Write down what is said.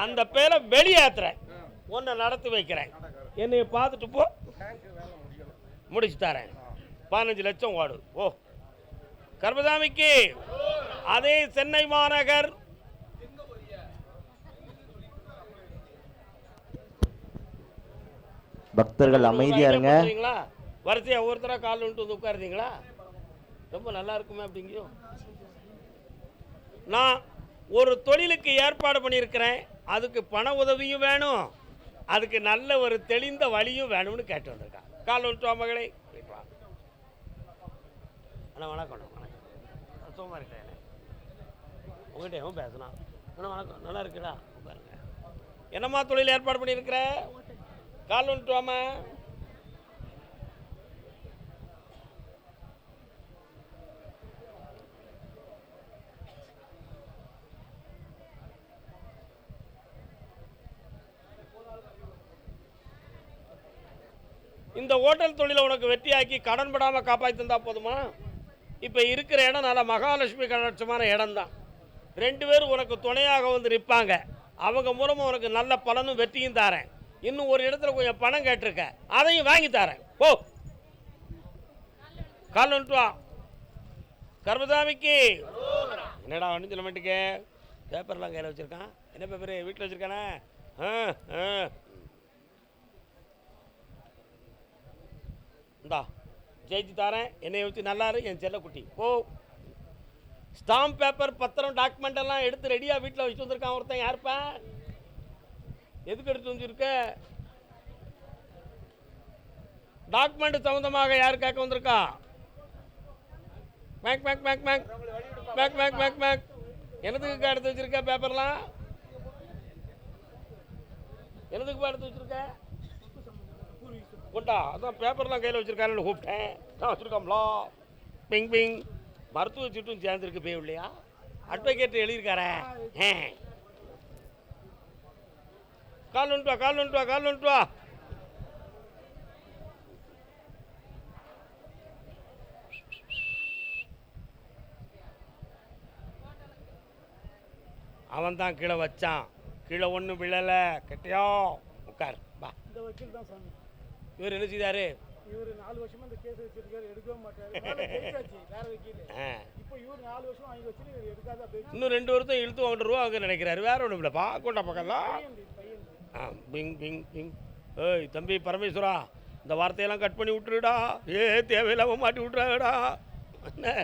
அந்த பேரை வெளியேற்றுறேன், உன்னை நடத்தி வைக்கிறேன், என்னை பார்த்துட்டு போ, முடிச்சு தரேன். 15 லட்சம் ஓடு. ஓ கர்மசாமிக்கு அதே சென்னை மாநகர் பக்தர்கள் அமைதியா இருங்க. வரிசையா ஒவ்வொருத்தரா கால் விட்டு வந்து உட்காருந்தீங்களா? ரொம்ப நல்லா இருக்குமே அப்படிங்கியோ. நான் ஒரு தொழிலுக்கு ஏற்பாடு பண்ணியிருக்கிறேன், அதுக்கு பண உதவியும் வேணும், அதுக்கு நல்ல ஒரு தெளிந்த வழியும் வேணும்னு கேட்டு வந்திருக்கான். கால் விட்டுவா மகளே. அண்ணா வணக்கம். வணக்கம். சும்மா இருக்கேன், உங்கள்கிட்ட பேசணும். அண்ணா வணக்கம், நல்லா இருக்குடா பாருங்க. என்னம்மா தொழில் ஏற்பாடு பண்ணியிருக்கிற? கால் விட்டுவாம. இந்த ஹோட்டல் தொழிலை உனக்கு வெற்றியாக்கி கடன் படாமல் காப்பாற்றி தந்தா போதுமா? இப்போ இருக்கிற இடம் நல்ல மகாலட்சுமி கலட்சமான இடம் தான். 2 பேரும் உனக்கு துணையாக வந்து நிற்பாங்க. அவங்க மூலமாக உனக்கு நல்ல பலனும் வெற்றியும் தரேன். இன்னும் ஒரு இடத்துல கொஞ்சம் பணம் கேட்டிருக்க, அதையும் வாங்கி தரேன். ஓ கால் வந்துட்டு வா. கர்மசாமிக்கு என்னடா வந்து சொல்ல மாட்டேங்க. பேப்பர்லாம் கையில் வச்சுருக்கான். என்ன பேப்பர் வீட்டில் வச்சுருக்கானே? இந்தா ஜெயிச்சு தரேன், என்னை வச்சு நல்லாரு என் செல்லக்குட்டி. ஓ ஸ்டாம்ப் பேப்பர் பத்திரம் டாக்குமெண்ட் எல்லாம் எடுத்து ரெடியாக வீட்டில் வச்சு வந்திருக்கான் ஒருத்தன். யாருப்பா? எதுக்கு எடுத்து வந்துருக்க? டாக்குமெண்ட் சம்பந்தமாக யார் கேட்க வந்திருக்கா? மேக் மேக் மேக் மேக் மேக் மேக் மேக் மேக் என்னதுக்கு எடுத்து வச்சிருக்க பேப்பர்லாம்? என்னதுக்குப்பா எடுத்து வச்சிருக்க? கொண்டா. அதான் பேப்பர்லாம் கையில் வச்சுருக்காருன்னு கூப்பிட்டேன். நான் வச்சுருக்கோம்லா. பிங் பிங் மருத்துவ சீட்டும் சேர்ந்துருக்கு போய் இல்லையா? அட்வொகேட் எழுதியிருக்காரே. கால் வந்துட்டு வா, கால் வந்துட்டு வா, கால் வந்துட்டு வா. அவன் தான் கீழே வச்சான், கீழே ஒன்றும் விழலை. கட்டியா உட்கார் வா. இவர் என்ன செய்தாரு? இவர் 4 வருஷமா இந்த கேஸ் வச்சிருக்காரு, எடுக்கவே மாட்டாரு. வேற வக்கீல். இப்போ இவர் 4 வருஷம் வாங்கி வச்சு இவர் எடுக்காத அப்படியே இன்னும் 2 வருஷம் இழுத்து வாங்கிட்டு ரூபா அவங்க நினைக்கிறாரு. வேற ஒன்றும் இல்லைப்பா. கொண்டா பக்கம்லாம். பிங் பிங் பிங். ஏய் தம்பி பரமேஸ்வரா, இந்த வார்த்தையெல்லாம் கட் பண்ணி விட்டுருடா. தேவையில்லாம மாட்டி விட்டுறாடா. என்ன